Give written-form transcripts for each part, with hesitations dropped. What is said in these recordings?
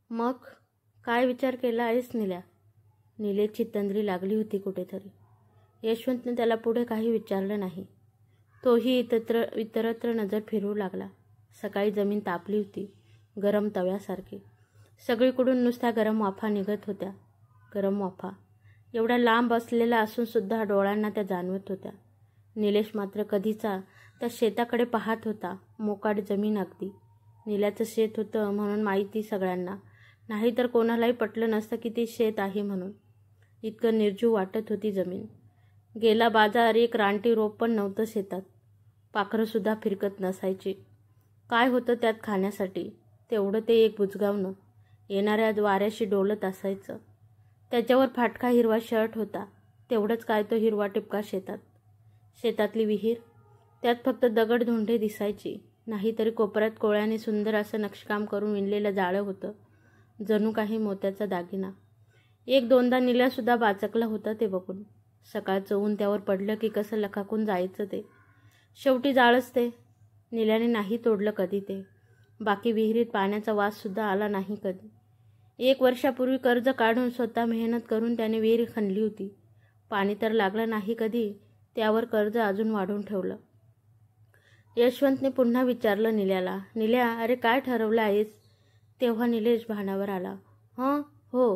मग काय विचार केला आहेस निल्या? निलेची तंद्री लागली होती कुठेतरी. यशवंतने त्याला पुढे काही विचारलं नाही. तोही इतरत्र नजर फिरू लागला. सकाळी जमीन तापली होती, गरम तव्यासारखी. सगळीकडून नुसत्या गरम वाफा निघत होत्या. गरम वाफा एवढ्या लांब असलेला असून सुद्धा डोळ्यांना त्या जाणवत होत्या. निलेश मात्र कधीचा त्या शेताकडे पाहत होता. मोकाट जमीन अगदी. निल्याचं शेत होतं म्हणून माहिती सगळ्यांना, नाहीतर कोणालाही पटलं नसतं की ते शेत आहे म्हणून. इतकं निर्जीव वाटत होती जमीन. गेला बाजार एक रानटी रोप पण नव्हतं शेतात. पाखरंसुद्धा फिरकत नसायची. काय होतं त्यात खाण्यासाठी? तेवढं ते एक बुजगावणं येणाऱ्या वाऱ्याशी डोलत असायचं. त्याच्यावर फाटका हिरवा शर्ट होता. तेवढंच काय तो हिरवा टिपका शेतात. शेतातली विहीर, त्यात फक्त दगडधोंडे दिसायची. नाहीतरी कोपऱ्यात कोळ्याने सुंदर असं नक्षीकाम करून विणलेलं जाळं होतं, जणू काही मोत्याचा दागिना. एक दोनदा निल्यासुद्धा बाचकला होता ते बघून. सकाळचं ऊन त्यावर पडलं की कसं लखाकून जायचं ते. शेवटी जाळच ते. निल्याने नाही तोडलं कधी ते. बाकी विहिरीत पाण्याचा वाससुद्धा आला नाही कधी. 1 वर्षापूर्वी कर्ज काढून स्वतः मेहनत करून त्याने विहीर खणली होती. पाणी तर लागलं नाही कधी. त्यावर कर्ज अजून वाढवून ठेवलं. यशवंतने पुन्हा विचारलं निल्याला, निल्या, अरे काय ठरवलं आहेस? तेव्हा निलेश भानावर आला. हो,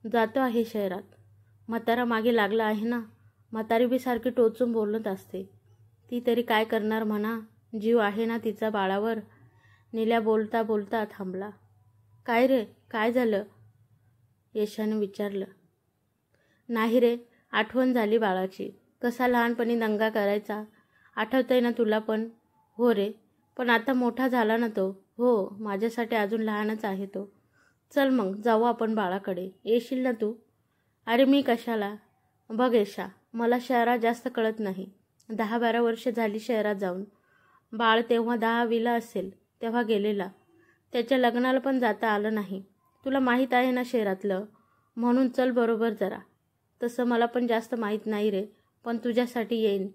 जातो आहे शहरात. म्हातारा मागे लागला आहे ना. म्हातारी बी सारखी टोचून बोलत असते. ती तरी काय करणार म्हणा, जीव आहे ना तिचा बाळावर. निल्या बोलता बोलता थांबला. काय रे, काय झालं? यशाने विचारलं. नाही रे, आठवण झाली बाळाची. कसा लहानपणी दंगा करायचा, आठवतंय ना तुला पण? हो रे, पण आता मोठा झाला ना तो. हो, माझ्यासाठी अजून लहानच आहे तो. चल मग जाऊ आपण बाळाकडे. येशील ना तू? अरे मी कशाला? बघ यशा, मला शहरात जास्त कळत नाही. 10-12 वर्ष झाली शहरात जाऊन. बाळ तेव्हा 10वीला असेल तेव्हा गेलेला. त्याच्या लग्नाला पण जाता आलं नाही. तुला माहीत आहे ना शहरातलं, म्हणून चल बरोबर जरा. तसं मला पण जास्त माहीत नाही रे, पण तुझ्यासाठी येईन.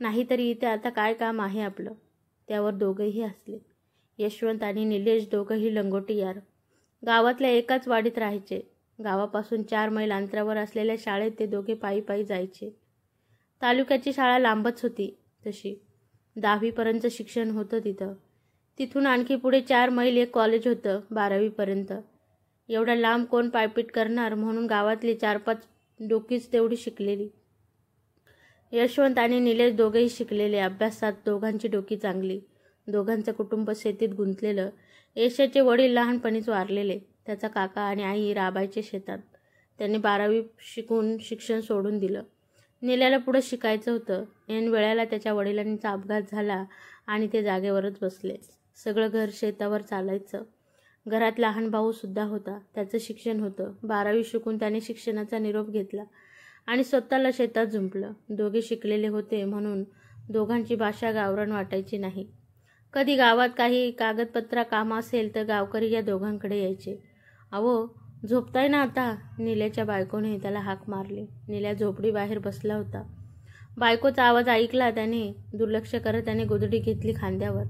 नाहीतरी इथे आता काय काम आहे आपलं? त्यावर दोघंही हसले. यशवंत आणि निलेश दोघंही लंगोटी यार. गावातल्या एकाच वाडीत राहायचे. गावापासून 4 मैल अंतरावर असलेल्या शाळेत ते दोघे पायी पायी जायचे. तालुक्याची शाळा लांबच होती तशी. 10वीपर्यंत शिक्षण होतं तिथं. तिथून आणखी पुढे 4 मैल एक कॉलेज होतं 12वीपर्यंत. एवढा लांब कोण पायपीट करणार, म्हणून गावातली 4-5 डोकीच तेवढी शिकलेली. यशवंत आणि निलेश दोघेही शिकलेले. अभ्यासात दोघांची डोकी चांगली. दोघांचं कुटुंब शेतीत गुंतलेलं. यशाचे वडील लहानपणीच वारलेले. त्याचा काका आणि आई राबायचे शेतात. त्यांनी 12वी शिकून शिक्षण सोडून दिलं. निल्याला पुढं शिकायचं होतं. ऐन वेळेला त्याच्या वडिलांचा अपघात झाला आणि ते जागेवरच बसले. सगळं घर शेतावर चालायचं. घरात लहान भाऊसुद्धा होता. त्याचं शिक्षण होतं. 12वी शिकून त्याने शिक्षणाचा निरोप घेतला आणि स्वतःला शेतात जुंपलं. दोघे शिकलेले होते म्हणून दोघांची भाषा गावरान वाटायची नाही. कधी गावात काही कागदपत्रा काम असेल तर गावकरी या दोघांकडे यायचे. अहो, झोपताय ना आता? निल्याच्या बायकोने त्याला हाक मारली. निल्या झोपडी बाहेर बसला होता. बायकोचा आवाज ऐकला त्याने. दुर्लक्ष करत त्याने गोधडी घेतली खांद्यावर.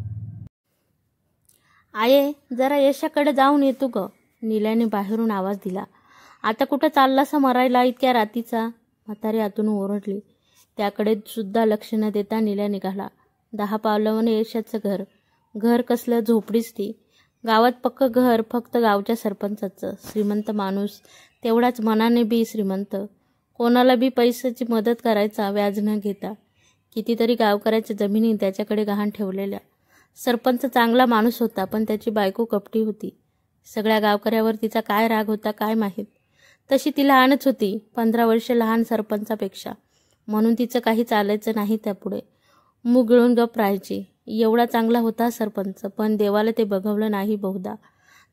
आये, जरा यशाकडे जाऊन येतो ग. निल्याने बाहेरून आवाज दिला. आता कुठं चाललासा मरायला इतक्या रातीचा? म्हातारी आतून ओरडली. त्याकडे सुद्धा लक्ष न देता निल्या निघाला. 10 पावलावने यशाचं घर. घर कसलं, झोपडीच ती. गावात पक्क घर फक्त गावच्या सरपंचाचं. श्रीमंत माणूस, तेवढाच मनाने बी श्रीमंत. कोणाला बी पैशाची मदत करायचा व्याज न घेता. कितीतरी गावकऱ्याच्या जमिनी त्याच्याकडे गहाण ठेवलेल्या. सरपंच चांगला माणूस होता, पण त्याची बायको कपटी होती. सगळ्या गावकऱ्यावर तिचा काय राग होता काय माहीत. तशी ती लहानच होती, 15 वर्ष लहान सरपंचापेक्षा. म्हणून तिचं काही चालायचं नाही त्यापुढे. मूग गिळून गप राहायची. एवढा चांगला होता सरपंच, पण देवाला ते बघवलं नाही बहुधा.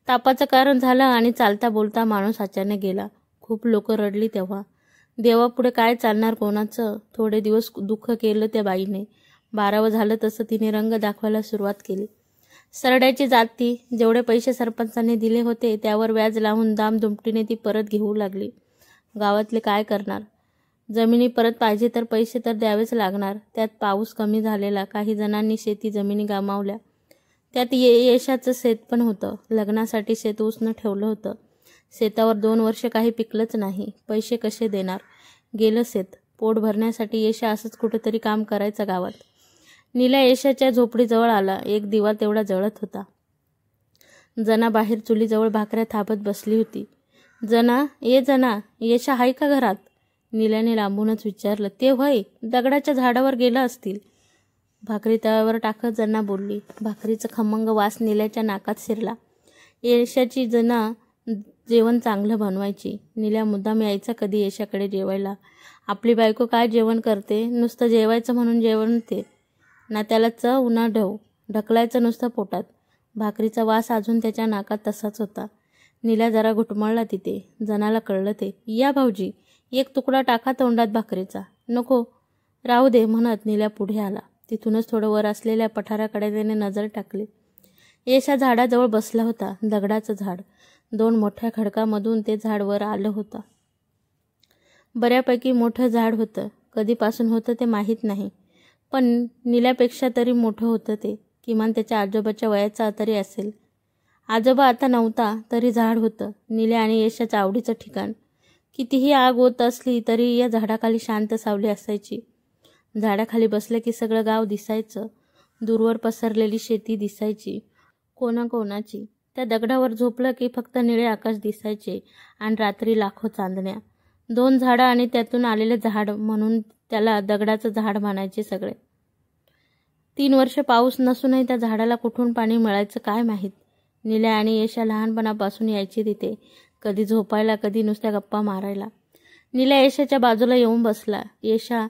तापाचं कारण झालं आणि चालता बोलता माणूस अचानक गेला. खूप लोक रडली तेव्हा. देवापुढे काय चालणार कोणाचं? थोडे दिवस दुःख केलं त्या बाईने. 12वं झालं तसं तिने रंग दाखवायला सुरुवात केली. सरड्याची जात ती. जेवढे पैसे सरपंचाने दिले होते त्यावर व्याज लावून दामदुमटीने ती परत घेऊ लागली. गावातले काय करणार? जमिनी परत पाहिजे तर पैसे तर द्यावेच लागणार. त्यात पाऊस कमी झालेला. काही जणांनी शेती जमिनी गमावल्या. त्यात यशाचं शेत पण होतं. लग्नासाठी शेत उसनं ठेवलं होतं. शेतावर 2 वर्ष काही पिकलंच नाही. पैसे कसे देणार? गेलं शेत. पोट भरण्यासाठी यशा असंच कुठेतरी काम करायचं गावात. नील्या यशाच्या झोपडीजवळ आला. एक दिवा तेवढा जळत होता. जना बाहेर चुलीजवळ भाकऱ्या थापत बसली होती. जना, ये जना, यशा हाय का घरात? नील्याने लांबूनच विचारलं. ते व्हय, दगडाच्या झाडावर गेलं असतील. भाकरी तव्यावर टाकत जना बोलली. भाकरीचा खमंग वास नील्याच्या नाकात शिरला. यशाची जना जेवण चांगलं बनवायची. नील्या मुद्दाम यायचा कधी यशाकडे जेवायला. आपली बायको काय जेवण करते, नुसतं जेवायचं म्हणून जेवण ते ना, त्याला चव ना ढव, ढकलायचं नुसतं पोटात. भाकरीचा वास अजून त्याच्या नाकात तसाच होता. नील्या जरा घुटमळला तिथे. जनाला कळलं ते. या भाऊजी, एक तुकडा टाका तोंडात भाकरीचा. नको, राहू दे म्हणत नील्या पुढे आला. तिथूनच थोडं वर असलेल्या पठाराकडे त्याने नजर टाकली. यशा झाडाजवळ बसला होता. दगडाचं झाड. 2 मोठ्या खडकामधून ते झाड वर आलं होतं. बऱ्यापैकी मोठं झाड होतं. कधीपासून होतं ते माहीत नाही, पण नील्यापेक्षा तरी मोठं होतं ते. किमान त्याच्या आजोबाच्या वयाचा तरी असेल. आजोबा आता नव्हता तरी झाड होतं नील्या आणि यशाचं आवडीचं ठिकाण. कितीही आग होत असली तरी या झाडाखाली शांत सावली असायची. झाडाखाली बसले की सगळं गाव दिसायचं. दूरवर पसरलेली शेती दिसायची कोणाकोणाची. त्या दगडावर झोपलं की फक्त निळे आकाश दिसायचे आणि रात्री लाखो चांदण्या. 2 झाडं आणि त्यातून आलेले झाड म्हणून त्याला दगडाचं झाड म्हणायचे सगळे. 3 वर्ष पाऊस नसूनही त्या झाडाला कुठून पाणी मिळायचं काय माहीत. नील्या आणि यशा लहानपणापासून यायची तिथे. कधी झोपायला, कधी नुसत्या गप्पा मारायला. नील्या यशाच्या बाजूला येऊन बसला. यशा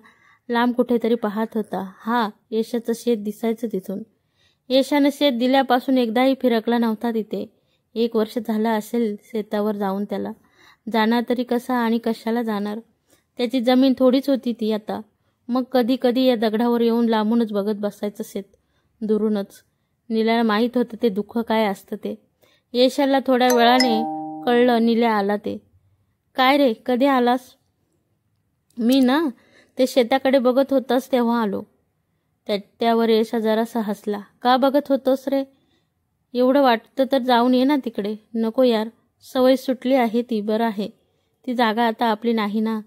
लांब कुठेतरी पाहत होता. हा, यशाचं शेत दिसायचं तिथून. यशानं शेत दिल्यापासून एकदाही फिरकला नव्हता तिथे. 1 वर्ष झालं असेल शेतावर जाऊन त्याला. जाणार तरी कसा आणि कशाला जाणार? त्याची जमीन थोडीच होती ती आता. मग कधी कधी या दगडावर येऊन लांबूनच बघत बसायचं शेत, दुरूनच. नील्याला माहीत होतं ते दुःख काय असतं ते. यशाला थोड्या वेळाने कळलं नील्या आला ते. काय रे, कधी आलास? मी ना, ते शेताकडे बघत होतास तेव्हा आलो. त्यावर यशा जरासा हसला. का बघत होतोस रे? एवढं वाटतं तर जाऊन ये ना तिकडे. नको यार, सवय सुटली आहे ती. बरं आहे, ती जागा आता आपली नाही ना.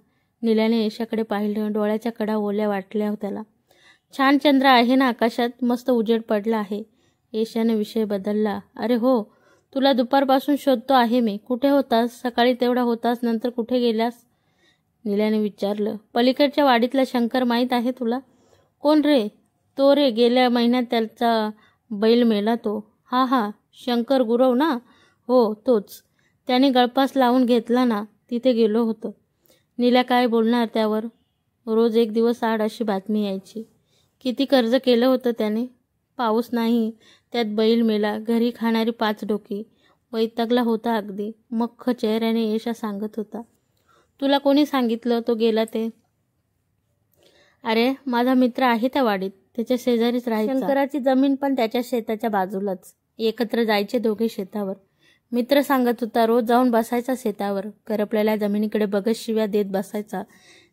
नील्याने यशाकडे पाहिलं. डोळ्याच्या कडा ओल्या वाटल्या त्याला. छान चंद्र आहे ना आकाशात, मस्त उजेड पडला आहे. यशाने विषय बदलला. अरे हो, तुला दुपारपासून शोधतो आहे मी. कुठे होतास? सकाळी तेवढा होतास, नंतर कुठे गेल्यास? नील्याने विचारलं. पलीकडच्या वाडीतला शंकर माहीत आहे तुला? कोण रे? तो रे, गेल्या महिन्यात त्याचा बैल मेला तो. हा हा, शंकर गुरव ना? हो, तोच. त्याने गळपास लावून घेतला ना, तिथे गेलो होतो. नील्या काय बोलणार त्यावर? रोज 1 दिवस आड अशी बातमी यायची. किती कर्ज केलं होतं त्याने. पाऊस नाही, त्यात बैल मेला, घरी खाणारी 5 डोकी. वैतागला होता अगदी. मख्ख चेहऱ्याने यशा सांगत होता. तुला कोणी सांगितलं तो गेला ते? अरे, माझा मित्र आहे त्या वाडीत, त्याच्या शेजारीच राहायचा. शंकराची जमीन पण त्याच्या शेताच्या बाजूलाच. एकत्र जायचे दोघे शेतावर. मित्र सांगत होता, रोज जाऊन बसायचा शेतावर. करपलेल्या जमिनीकडे बघत शिव्या देत बसायचा.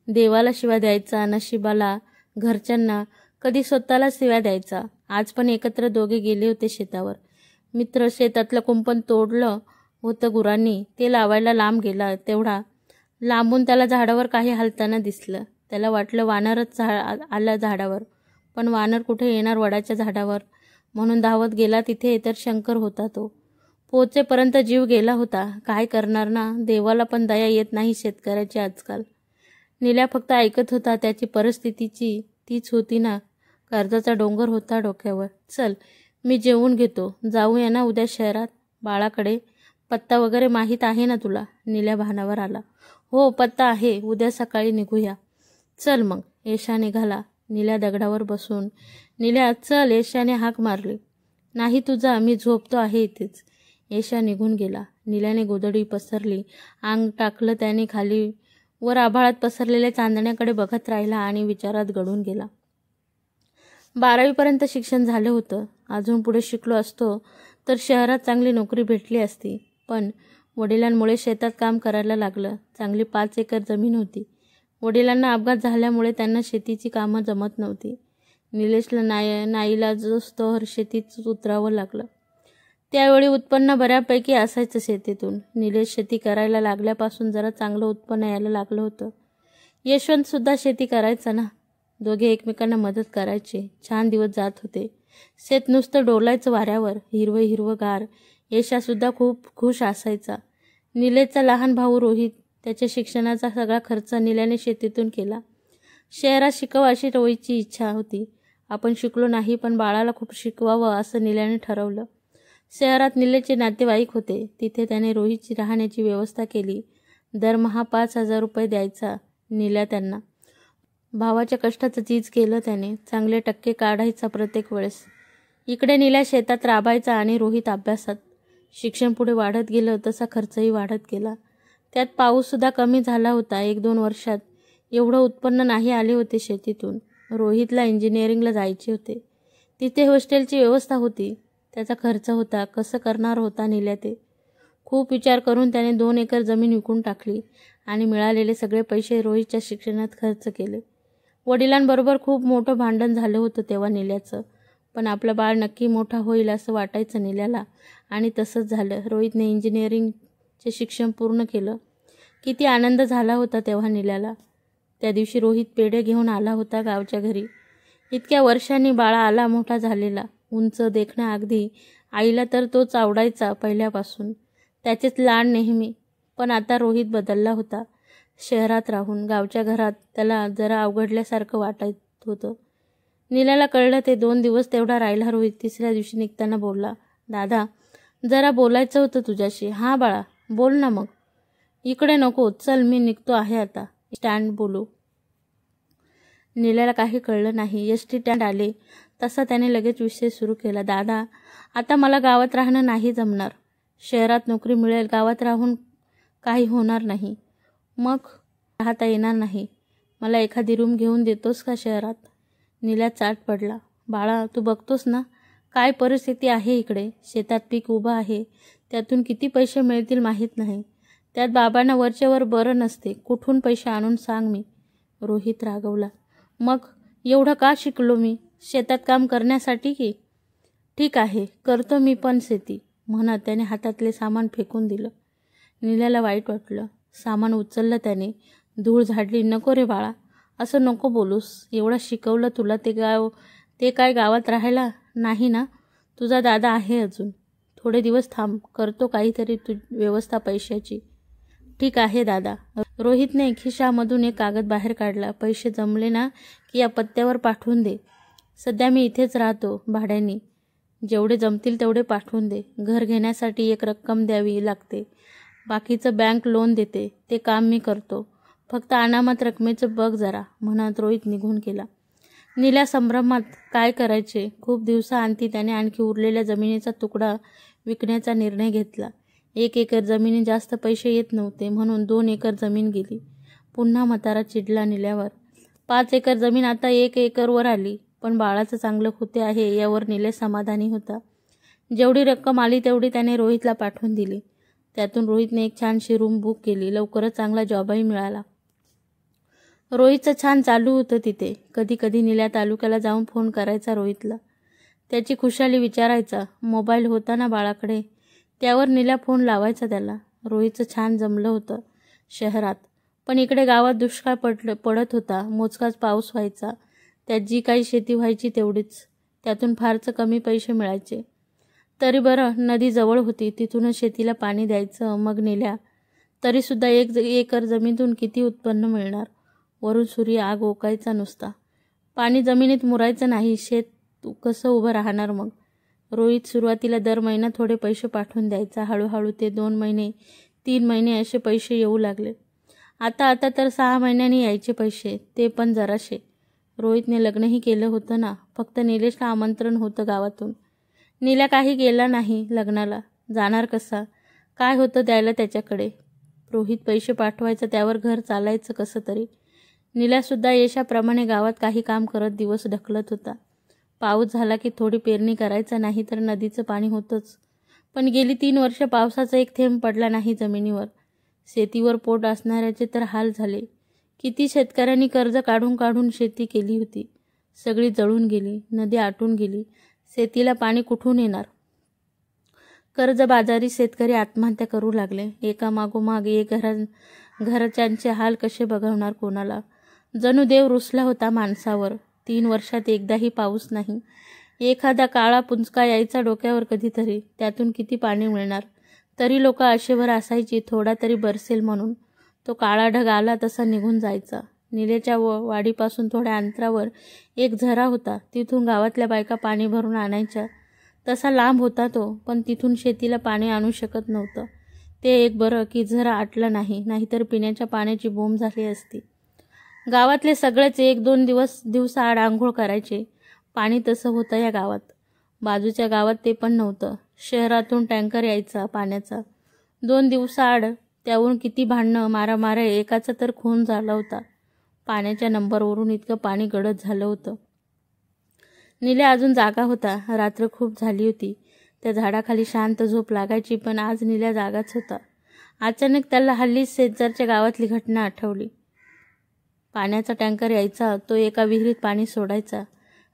देवाला शिव्या द्यायचा, नशिबाला, घरच्यांना, कधी स्वतःला शिव्या द्यायचा. आज पण एकत्र दोघे गेले होते शेतावर. मित्र शेतातलं कुंपण तोडलं होतं गुरांनी, ते लावायला लांब गेला. तेवढा लांबून त्याला झाडावर काही हलताना दिसलं. त्याला वाटलं वानरच आला झाडावर, पण वानर कुठे येणार वडाच्या झाडावर. म्हणून धावत गेला तिथे, तर शंकर होता तो. पोचेपर्यंत जीव गेला होता. काय करणार ना, देवाला पण दया येत नाही शेतकऱ्याची आजकाल. नील्या फक्त ऐकत होता. त्याची परिस्थितीची तीच होती ना. कर्जाचा डोंगर होता डोक्यावर. चल, मी जेवून घेतो. जाऊया ना उद्या शहरात बाळाकडे. पत्ता वगैरे माहीत आहे ना तुला? नील्या भानावर आला. हो, पत्ता आहे. उद्या सकाळी निघूया. चल मग. यशा निघाला. नील्या दगडावर बसून. नील्या, चल, यशाने हाक मारली. नाही तुझा, मी झोपतो आहे इथेच. यशा निघून गेला. नील्याने गोधडी पसरली. अंग टाकलं त्याने खाली. वर आभाळात पसरलेल्या चांदण्याकडे बघत राहिला आणि विचारात गढून गेला. 12वी शिक्षण झालं होतं. अजून पुढे शिकलो असतो तर शहरात चांगली नोकरी भेटली असती. पण वडिलांमुळे शेतात काम करायला लागलं. चांगली 5 एकर जमीन होती. वडिलांना अपघात झाल्यामुळे त्यांना शेतीची कामं जमत नव्हती. निलेशला नाईलाजास्तव शेतीत उतरावं लागलं. त्यावेळी उत्पन्न बऱ्यापैकी असायचं शेतीतून. निलेश शेती करायला लागल्यापासून जरा चांगलं उत्पन्न यायला लागलं होतं. यशवंतसुद्धा शेती करायचा ना. दोघे एकमेकांना मदत करायचे. छान दिवस जात होते. शेत नुसतं डोलायचं वाऱ्यावर, हिरवंगार. यशासुद्धा खूप खुश असायचा. निलेशचा लहान भाऊ रोहित, त्याच्या शिक्षणाचा सगळा खर्च निल्याने शेतीतून केला. शहरात शिकावं अशी रोहितची इच्छा होती. आपण शिकलो नाही, पण बाळाला खूप शिकवावं असं निल्याने ठरवलं. शहरात निलेशचे नातेवाईक होते. तिथे त्याने रोहितची राहण्याची व्यवस्था केली. दरमहा 5,000 रुपये द्यायचा निल्या त्यांना. भावाच्या कष्टाचं चीज केलं त्याने. चांगले टक्के काढायचा प्रत्येक वेळेस. इकडे निल्या शेतात राबायचा आणि रोहित अभ्यासात. शिक्षण पुढे वाढत गेलं तसा खर्चही वाढत गेला. त्यात पाऊससुद्धा कमी झाला होता. 1-2 वर्षात एवढं उत्पन्न नाही आले होते शेतीतून. रोहितला इंजिनिअरिंगला जायचे होते. तिथे हॉस्टेलची व्यवस्था होती. त्याचा खर्च होता. कसं करणार होता निल्या ते. खूप विचार करून त्याने 2 एकर जमीन विकून टाकली आणि मिळालेले सगळे पैसे रोहितच्या शिक्षणात खर्च केले. वडिलांबरोबर खूप मोठं भांडण झालं होतं तेव्हा निल्याचं. पण आपलं बाळ नक्की मोठा होईल असं वाटायचं निल्याला, आणि तसंच झालं. रोहितने इंजिनिअरिंगचे शिक्षण पूर्ण केलं. किती आनंद झाला होता तेव्हा निल्याला. त्या दिवशी रोहित पेढे घेऊन आला होता गावच्या घरी. इतक्या वर्षांनी बाळा आला मोठा झालेला. उंच, देखणा अगदी. आईला तर तोच आवडायचा पहिल्यापासून. त्याचेच लाड नेहमी. पण आता रोहित बदलला होता. शहरात राहून गावच्या घरात त्याला जरा अवघडल्यासारखं वाटत होतं. निल्याला कळलं ते. 2 दिवस तेवढा राहिला रोहित. 3ऱ्या दिवशी निघताना बोलला, दादा, जरा बोलायचं होतं तुझ्याशी. हां बाळा, बोल ना मग. इकडे नको, चल मी निघतो आहे आता. स्टँड बोलू. निल्याला काही कळलं नाही. एसटी स्टँड आले तसा त्याने लगेच विषय सुरू केला. दादा, आता मला गावात राहणं नाही जमणार. शहरात नोकरी मिळेल, गावात राहून काही होणार नाही. मग राहता येणार नाही. मला एखादी रूम घेऊन देतोस का शहरात? निल्या चाट पडला. बाळा, तू बघतोस ना काय परिस्थिती आहे इकडे. शेतात पीक उभं आहे. त्यातून किती पैसे मिळतील माहीत नाही. त्यात बाबांना वरच्यावर बरं नसते. कुठून पैसे आणून सांग मी. रोहित रागवला. मग एवढं का शिकलो मी? शेतात काम करण्यासाठी की? ठीक आहे, करतो मी पण शेती, म्हणत त्याने हातातले सामान फेकून दिलं. निल्याला वाईट वाटलं. सामान उचललं त्याने. धूळ झाडली. नको रे बाळा, असं नको बोलूस. एवढं शिकवलं तुला. ते काय गावात राहायला नाही ना? तुझा दादा आहे अजून. थोडे दिवस थांब, करतो काहीतरी व्यवस्था पैशाची. ठीक आहे दादा. रोहितने खिशामधून एक कागद बाहेर काढला. पैसे जमले ना की या पत्त्यावर पाठवून दे. सध्या मी इथेच राहतो भाड्याने. जेवढे जमतील तेवढे पाठवून दे. घर घेण्यासाठी एक रक्कम द्यावी लागते. बाकीचं बँक लोन देते. ते काम मी करतो. फक्त अनामत रकमेचं बघ जरा, म्हणत रोहित निघून गेला. निल्या संभ्रमात काय करायचे. खूप दिवसांती त्याने आणखी उरलेल्या जमिनीचा तुकडा विकण्याचा निर्णय घेतला. 1 एकर जमिनी जास्त पैसे येत नव्हते म्हणून 2 एकर जमीन गेली. पुन्हा म्हातारा चिडला निल्यावर. 5 एकर जमीन आता 1 एकरवर आली. पण बाळाचं चांगलं होते आहे यावर निल्या समाधानी होता. जेवढी रक्कम आली तेवढी त्याने रोहितला पाठवून दिली. त्यातून रोहितने एक छानशी रूम बुक केली. लवकरच चांगला जॉबही मिळाला. रोहितचं छान चालू होतं तिथे. कधी कधी निल्या तालुक्याला जाऊन फोन करायचा रोहितला. त्याची खुशाली विचारायचा. मोबाईल होता ना बाळाकडे, त्यावर निल्या फोन लावायचा त्याला. रोहितचं छान जमलं होतं शहरात. पण इकडे गावात दुष्काळ पडत होता. मोजकाच पाऊस व्हायचा. त्यात जी काही शेती व्हायची तेवढीच. त्यातून फारच कमी पैसे मिळायचे. तरी बरं, नदी जवळ होती. तिथूनच शेतीला पाणी द्यायचं. मग निल्या. तरीसुद्धा 1 एकर जमिनीतून किती उत्पन्न मिळणार? वरून सूर्य आग ओकायचा नुसता. पाणी जमिनीत मुरायचं नाही. शेत कसं उभं राहणार मग? रोहित सुरुवातीला दर महिना थोडे पैसे पाठवून द्यायचा. हळूहळू ते 2 महिने, 3 महिने असे पैसे येऊ लागले. आता तर 6 महिन्यांनी यायचे पैसे, ते पण जराशे. रोहितने लग्नही केलं होतं ना. फक्त निलेशला आमंत्रण होतं गावातून. निल्या काही गेला नाही लग्नाला. जाणार कसा? काय होतं द्यायला त्याच्याकडे? रोहित पैसे पाठवायचा, त्यावर घर चालायचं कसं तरी. निल्यासुद्धा यशाप्रमाणे गावात काही काम करत दिवस ढकलत होता. पाऊस झाला की थोडी पेरणी करायचा, नाही तर नदीचं पाणी होतंच. पण गेली 3 वर्ष पावसाचा एक थेंब पडला नाही जमिनीवर. शेतीवर पोट असणाऱ्याचे तर हाल झाले. किती शेतकऱ्यांनी कर्ज काढून शेती केली होती. सगळी जळून गेली, नदी आटून गेली. शेतीला पाणी कुठून येणार? कर्जबाजारी शेतकरी आत्महत्या करू लागले. एकामागोमाग एक. घरच्यांचे हाल कसे बघवणार कोणाला? जणू देव रुसला होता माणसावर. 3 वर्षात एकदाही पाऊस नाही. एखादा काळा पुंचका यायचा डोक्यावर कधीतरी, त्यातून किती पाणी मिळणार? तरी लोक आशेभर असायची थोडा तरी बरसेल म्हणून. तो काळा ढग आला तसा निघून जायचा. निलेच्या वाडीपासून थोड्या अंतरावर एक झरा होता. तिथून गावातल्या बायका पाणी भरून आणायच्या. तसा लांब होता तो, पण तिथून शेतीला पाणी आणू शकत नव्हतं. ते एक बरं की झरा आटला नाही, नाहीतर पिण्याच्या पाण्याची बोंब झाली असती. गावातले सगळेच 1-2 दिवसाआड आंघोळ करायचे. पाणी तसं होतं या गावात. बाजूच्या गावात ते पण नव्हतं. शहरातून टँकर यायचा पाण्याचा 2 दिवसाआड. त्यावरून किती भांडणं, मारामाऱ्या, एकाचा तर खून झाला होता. पाण्याच्या नंबरवरून इतकं पाणी गडद झालं होतं. निल्या अजून जागा होता. रात्र खूप झाली होती. त्या झाडाखाली शांत झोप लागायची, पण आज निल्या जागाच होता. अचानक त्याला हल्लीच शेजारच्या गावातली घटना आठवली. पाण्याचा टँकर यायचा, तो एका विहिरीत पाणी सोडायचा.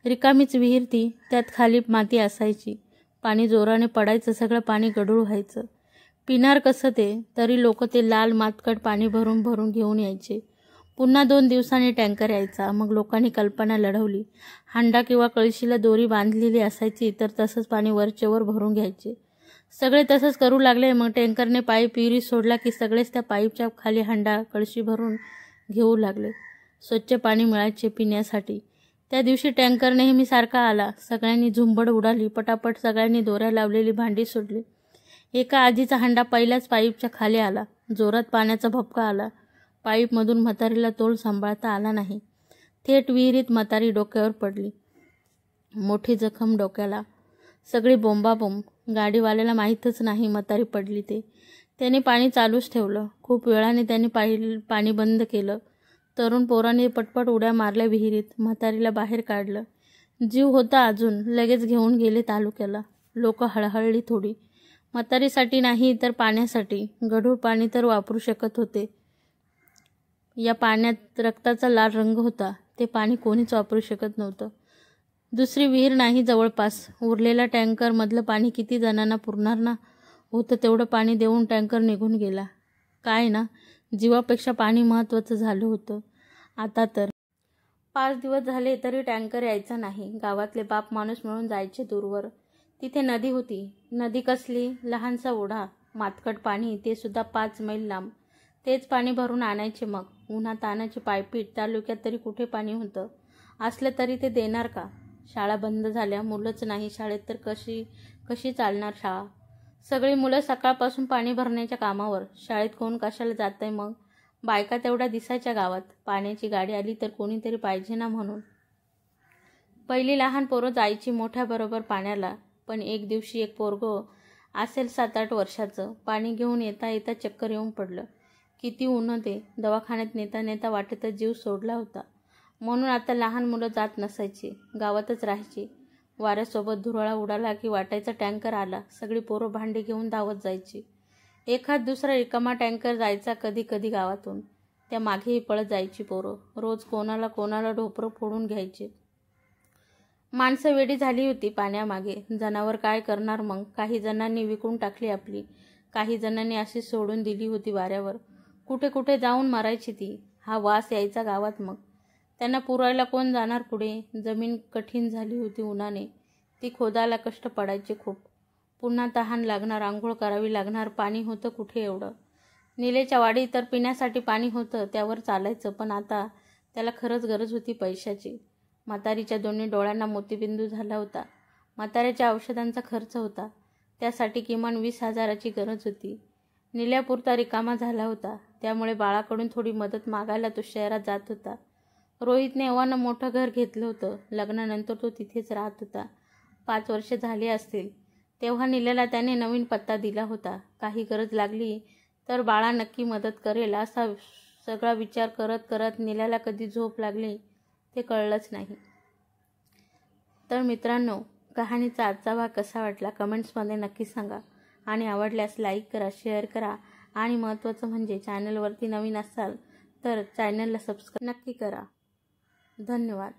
रिकामीच विहीर ती, त्यात खाली माती असायची. पाणी जोराने पडायचं, सगळं पाणी गढूळ व्हायचं. पिणार कसं ते? तरी लोक ते लाल मातकट पाणी भरून भरून घेऊन यायचे. पुन्हा 2 दिवसांनी टँकर यायचा. मग लोकांनी कल्पना लढवली. हांडा किंवा कळशीला दोरी बांधलेली असायची, तर तसंच पाणी वरचेवर भरून घ्यायचे. सगळे तसंच करू लागले. मग टँकरने पाईप विहिरीत सोडला की सगळेच त्या पाईपच्या खाली हांडा कळशी भरून घेऊ लागले. स्वच्छ पाणी मिळायचे पिण्यासाठी. त्या दिवशी टँकर नेहमीसारखा आला. सगळ्यांनी झुंबड उडाली. पटापट सगळ्यांनी दोऱ्या लावलेली भांडी सोडली. एका आजीचा हांडा पहिल्याच पाईपच्या खाली आला. जोरात पाण्याचा भपका आला. पाईपमधून म्हातारीला तोल सांभाळता आला नाही. थेट विहिरीत म्हातारी डोक्यावर पडली. मोठी जखम डोक्याला. सगळी बोंबाबोंब. गाडीवाल्याला माहीतच नाही म्हातारी पडली ते. त्याने पाणी चालूच ठेवलं. खूप वेळाने त्याने पाणी बंद केलं. तरुण पोरांनी पटपट उड्या मारल्या विहिरीत. म्हातारीला बाहेर काढलं. जीव होता अजून. लगेच घेऊन गेले तालुक्याला. लोक हळहळली थोडी. म्हातारीसाठी नाही तर पाण्यासाठी. गढूळ पाणी तर वापरू शकत होते. या पाण्यात रक्ताचा लाल रंग होता. ते पाणी कोणीच वापरू शकत नव्हतं. दुसरी विहीर नाही जवळपास. उरलेल्या टँकर मधलं पाणी किती जणांना पुरणार ना? होतं तेवढं पाणी देऊन टँकर निघून गेला. काय ना, जीवापेक्षा पाणी महत्त्वाचं झालं होतं. आता तर 5 दिवस झाले तरी टँकर यायचा नाही. गावातले बाप माणूस मिळून जायचे दूरवर. तिथे नदी होती. नदी कसली? लहानसा ओढा. मातकट पाणी, ते सुद्धा 5 मैल लांब. तेच पाणी भरून आणायचे. मग उन्हातानाची पायपीट. तालुक्यात तरी कुठे पाणी होतं? असलं तरी ते देणार का? शाळा बंद झाल्या. मुलंच नाही शाळेत तर कशी चालणार शाळा? सगळी मुलं सकाळपासून पाणी भरण्याच्या कामावर. शाळेत कोण कशाला जातंय मग? बायका तेवढ्या दिसायच्या गावात. पाण्याची गाडी आली तर कोणीतरी पाहिजे ना म्हणून. पहिली लहान पोरं जायची मोठ्याबरोबर पाण्याला. पण एक दिवशी एक पोरगं असेल 7-8 वर्षाचं, पाणी घेऊन येता येता चक्कर येऊन पडलं. किती ऊन ते. दवाखान्यात नेता नेता वाटेतच जीव सोडला होता. म्हणून आता लहान मुलं जात नसायची. गावातच राहायची. वाऱ्यासोबत धुरळा उडाला की वाटायचा टँकर आला. सगळी पोरं भांडी घेऊन धावत जायची. एखाद दुसरा रिकामा टँकर जायचा कधी कधी गावातून. त्या मागेही पळत जायची पोरं. रोज कोणाला ढोपरं फोडून घ्यायचे. माणसं वेडी झाली होती पाण्यामागे. जनावर काय करणार मग? काही जणांनी विकून टाकली आपली. काही जणांनी अशी सोडून दिली होती वाऱ्यावर. कुठे कुठे जाऊन मरायची ती. हा वास यायचा गावात. मग त्यांना पुरायला कोण जाणार पुढे? जमीन कठीण झाली होती उन्हाने. ती खोदायला कष्ट पडायचे खूप. पुन्हा तहान लागणार, आंघोळ करावी लागणार. पाणी होतं कुठे एवढं? निलेच्या वाडीत तर पिण्यासाठी पाणी होतं, त्यावर चालायचं. पण आता त्याला खरंच गरज होती पैशाची. म्हातारीच्या दोन्ही डोळ्यांना मोतीबिंदू झाला होता. म्हाताऱ्याच्या औषधांचा खर्च होता. त्यासाठी किमान 20,000ची गरज होती. निल्यापुरता रिकामा झाला होता. त्यामुळे बाळाकडून थोडी मदत मागायला तो शहरात जात होता. रोहितने एव्हानं मोठं घर घेतलं होतं. लग्नानंतर तो तिथेच राहत होता. 5 वर्षे झाली असतील. तेव्हा निल्याला त्याने नवीन पत्ता दिला होता. काही गरज लागली तर बाळा नक्की मदत करेल, असा सगळा विचार करत करत निल्याला कधी झोप लागली ते कळलंच नाही. तर मित्रांनो, कहाणीचा आजचा भाग कसा वाटला कमेंट्समध्ये नक्की सांगा. आणि आवडल्यास लाईक करा, शेअर करा. आणि महत्त्वाचं म्हणजे चॅनलवरती नवीन असाल तर चॅनलला सबस्क्राईब नक्की करा. धन्यवाद.